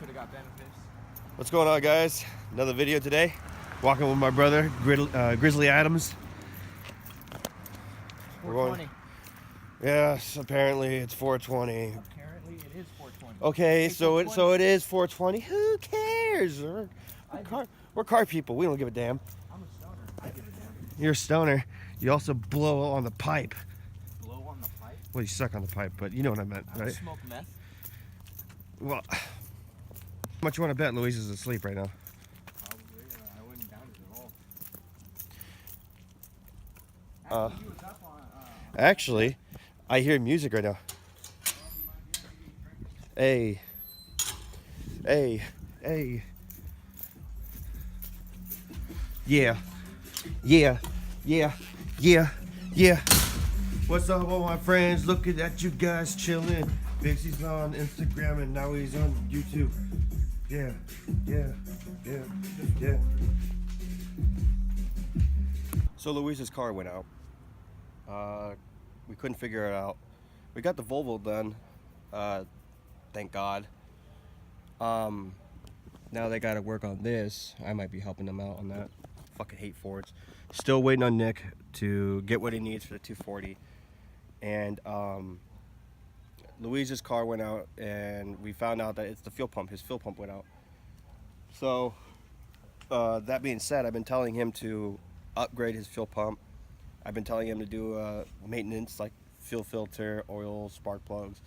Could have got benefits. What's going on, guys? Another video today. Walking with my brother, Grizzly Adams. 420. Yes, apparently it's 420. Apparently it is 420. Okay, It's so 420. it is 420. Who cares? We're car people. We don't give a damn. I'm a stoner. I give a damn. You're a stoner. You also blow on the pipe. Blow on the pipe? Well, you suck on the pipe, but you know what I meant, I don't right? smoke meth. Well, how much you want to bet Louise is asleep right now? Probably. I wouldn't doubt it at all. Actually, he was up on, Actually, I hear music right now. Hey. Hey. Hey. Yeah. Yeah. Yeah. Yeah. Yeah. What's up, all my friends? Looking at you guys chilling. Bixie's on Instagram and now he's on YouTube. Yeah. Yeah. Yeah. Yeah. So Louise's car went out. We couldn't figure it out. We got the Volvo done, thank God. Now they gotta work on this. I might be helping them out on that. Fucking hate Fords. Still waiting on Nick to get what he needs for the 240. And Louise's car went out and we found out that it's the fuel pump. His fuel pump went out. So that being said, I've been telling him to upgrade his fuel pump. I've been telling him to do maintenance like fuel filter, oil, spark plugs,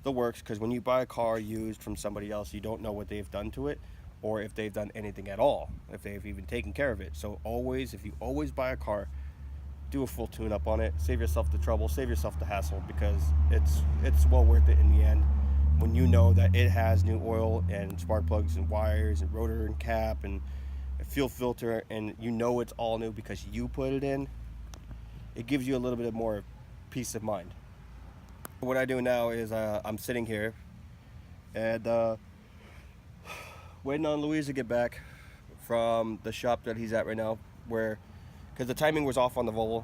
the works, because when you buy a car used from somebody else, you don't know what they've done to it or if they've done anything at all, if they've even taken care of it. So always, if you always buy a car, do a full tune-up on it. Save yourself the trouble, save yourself the hassle, because it's well worth it in the end when you know that it has new oil and spark plugs and wires and rotor and cap and a fuel filter, and you know it's all new because you put it in. It gives you a little bit more peace of mind. What I do now is I'm sitting here and waiting on Louise to get back from the shop that he's at right now, because the timing was off on the Volvo.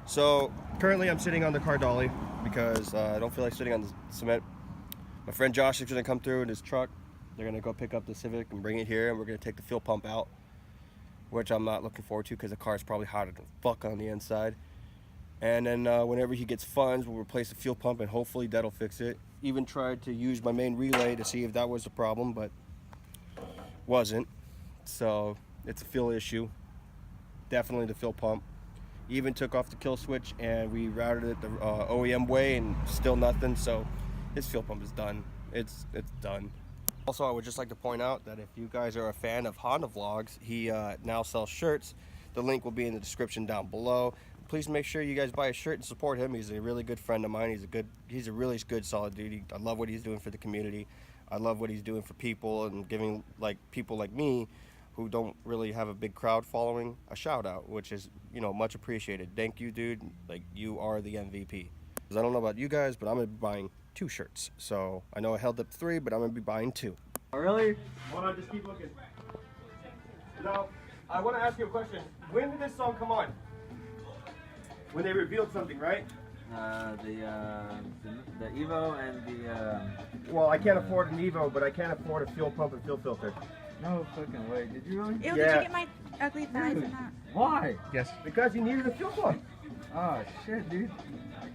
So currently I'm sitting on the car dolly because I don't feel like sitting on the cement. My friend Josh is gonna come through in his truck. They're gonna go pick up the Civic and bring it here, and we're gonna take the fuel pump out, which I'm not looking forward to because the car is probably hotter than fuck on the inside. And then whenever he gets funds, we'll replace the fuel pump and hopefully that'll fix it. Even tried to use my main relay to see if that was the problem, but wasn't. So it's a fuel issue. Definitely the fuel pump. Even took off the kill switch and we routed it the OEM way and still nothing. So his fuel pump is done. It's done. Also, I would just like to point out that if you guys are a fan of Honda Vlogs, he now sells shirts. The link will be in the description down below. Please make sure you guys buy a shirt and support him. He's a really good friend of mine. He's a really good, solid dude. I love what he's doing for the community. I love what he's doing for people and giving people like me who don't really have a big crowd following a shout out, which is, you know, much appreciated. Thank you, dude. Like, you are the MVP. I don't know about you guys, but I'm gonna be buying 2 shirts. So I know I held up 3, but I'm gonna be buying 2. Oh, really? Hold on, just keep looking. Now, I want to ask you a question. When did this song come on? When they revealed something, right? The Evo and the Well, I can't afford an Evo, but I can't afford a fuel pump and fuel filter. no fucking way. Did you really? Ew, Yeah. did you get my ugly thighs in that? Why? Yes. Because you needed a fuel pump. Oh shit, dude.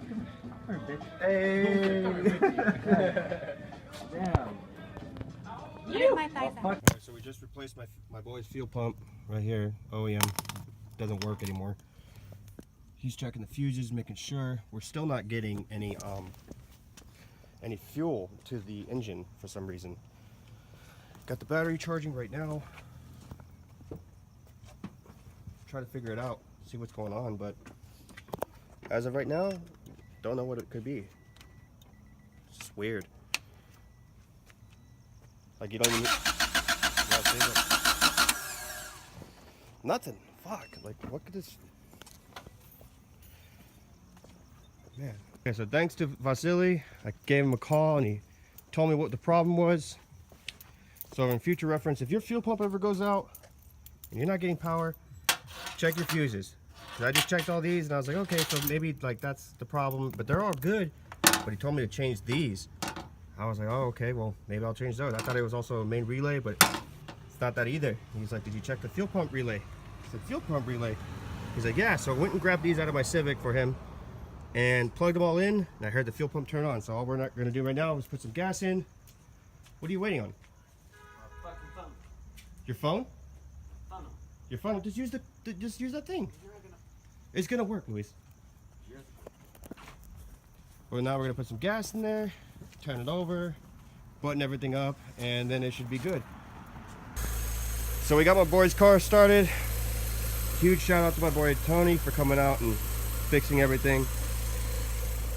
Come here, bitch. Hey. Damn. You get my thighs Oh, out. fuck. So we just replaced my boy's fuel pump right here. OEM doesn't work anymore. He's checking the fuses, making sure. We're still not getting any fuel to the engine for some reason. Got the battery charging right now. Try to figure it out, see what's going on, but as of right now, don't know what it could be. It's just weird. Like, you don't even... Nothing. Fuck. Like, what could this... Man. Okay, so thanks to Vasily, I gave him a call and he told me what the problem was. So in future reference, if your fuel pump ever goes out and you're not getting power, check your fuses. 'Cause I just checked all these and I was like, okay, so maybe like that's the problem, but they're all good. But he told me to change these. I was like, oh, okay, well, maybe I'll change those. I thought it was also a main relay, but it's not that either. He's like, did you check the fuel pump relay? I said, fuel pump relay? He's like, yeah. So I went and grabbed these out of my Civic for him and plugged them all in, and I heard the fuel pump turn on. So all we're not going to do right now is put some gas in. What are you waiting on? Fucking phone. Your phone? Funnel. Your phone? Just use that thing. It's gonna work, Luis. Well, now we're gonna put some gas in there, turn it over, button everything up, and then it should be good. So we got my boy's car started. Huge shout out to my boy Tony for coming out and fixing everything.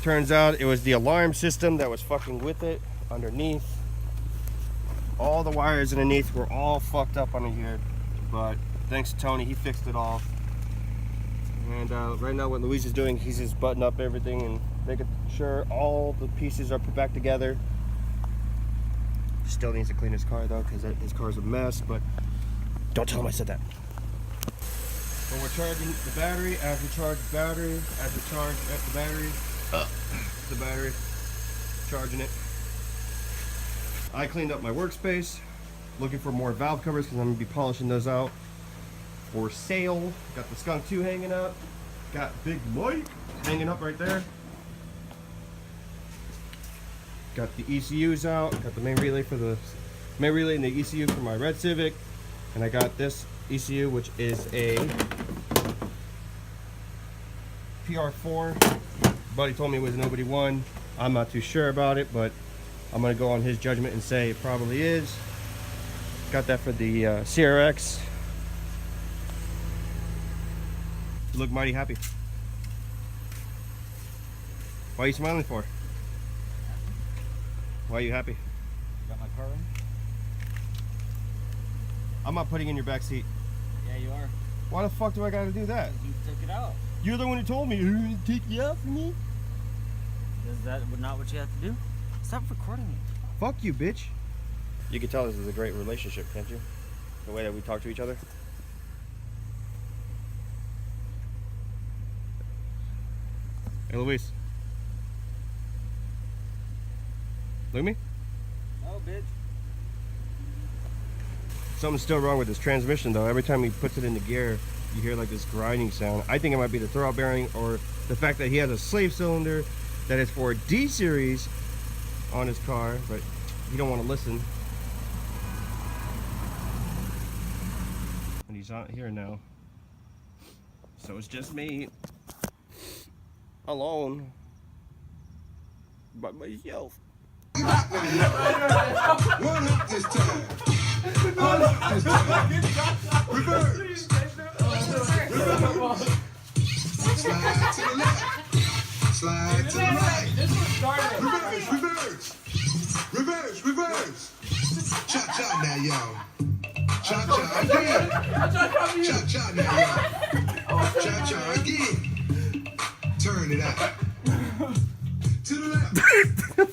Turns out it was the alarm system that was fucking with it underneath. All the wires underneath were all fucked up under here, but thanks to Tony, he fixed it all. And right now what Luis is doing, he's just buttoning up everything and making sure all the pieces are put back together. Still needs to clean his car though, because his car's a mess, but don't tell him I said that. But we're charging the battery. As we charge the battery, the battery, charging it. I cleaned up my workspace, looking for more valve covers because I'm going to be polishing those out for sale. Got the Skunk 2 hanging up. Got Big Mike hanging up right there. Got the ECUs out. Got the main relay and the ECU for my red Civic. And I got this ECU, which is a PR4. Buddy told me it was an OBD1. I'm not too sure about it, but I'm gonna go on his judgment and say it probably is. Got that for the CRX. You look mighty happy. Why are you smiling for? Why are you happy? Got my car in? I'm not putting in your back seat. Yeah, you are. Why the fuck do I gotta do that? You took it out. You're the one who told me. You take you out for me? Is that not what you have to do? Stop recording me. Fuck you, bitch. You can tell this is a great relationship, can't you? The way that we talk to each other. Hey, Luis. Look at me. Oh, bitch. Something's still wrong with this transmission, though. Every time he puts it into gear, you hear like this grinding sound. I think it might be the throwout bearing or the fact that he has a slave cylinder that is for a D series on his car, but you don't want to listen. And he's out here now. So it's just me alone by myself. One up this time. One up this time. Reverse. Reverse. Slide to the left. Slide to the right. Reverse, reverse. Reverse, reverse. Cha-cha now, y'all. Cha-cha again. Cha-cha now, y'all. Cha-cha again. Turn it out. To the left.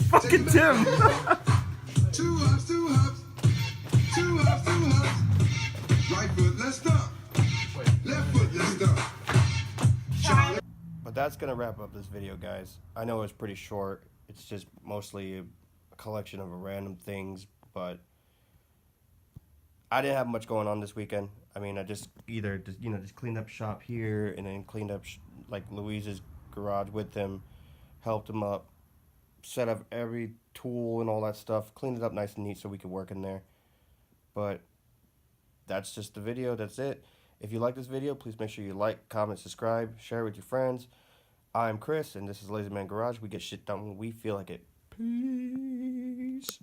Fucking Tim. 2 hops, 2 hops. 2 hops, 2 hops. Right foot, let's stop. Left foot, let's stop. But that's gonna wrap up this video, guys. I know it's pretty short. It's just mostly a collection of random things, but I didn't have much going on this weekend. I mean, I just just cleaned up shop here and then cleaned up like Louise's garage with him, helped him up, set up every tool and all that stuff, cleaned it up nice and neat so we could work in there. But that's just the video. That's it. If you like this video, please make sure you like, comment, subscribe, share it with your friends. I'm Chris, and this is Lazymangarage. We get shit done when we feel like it. Peace.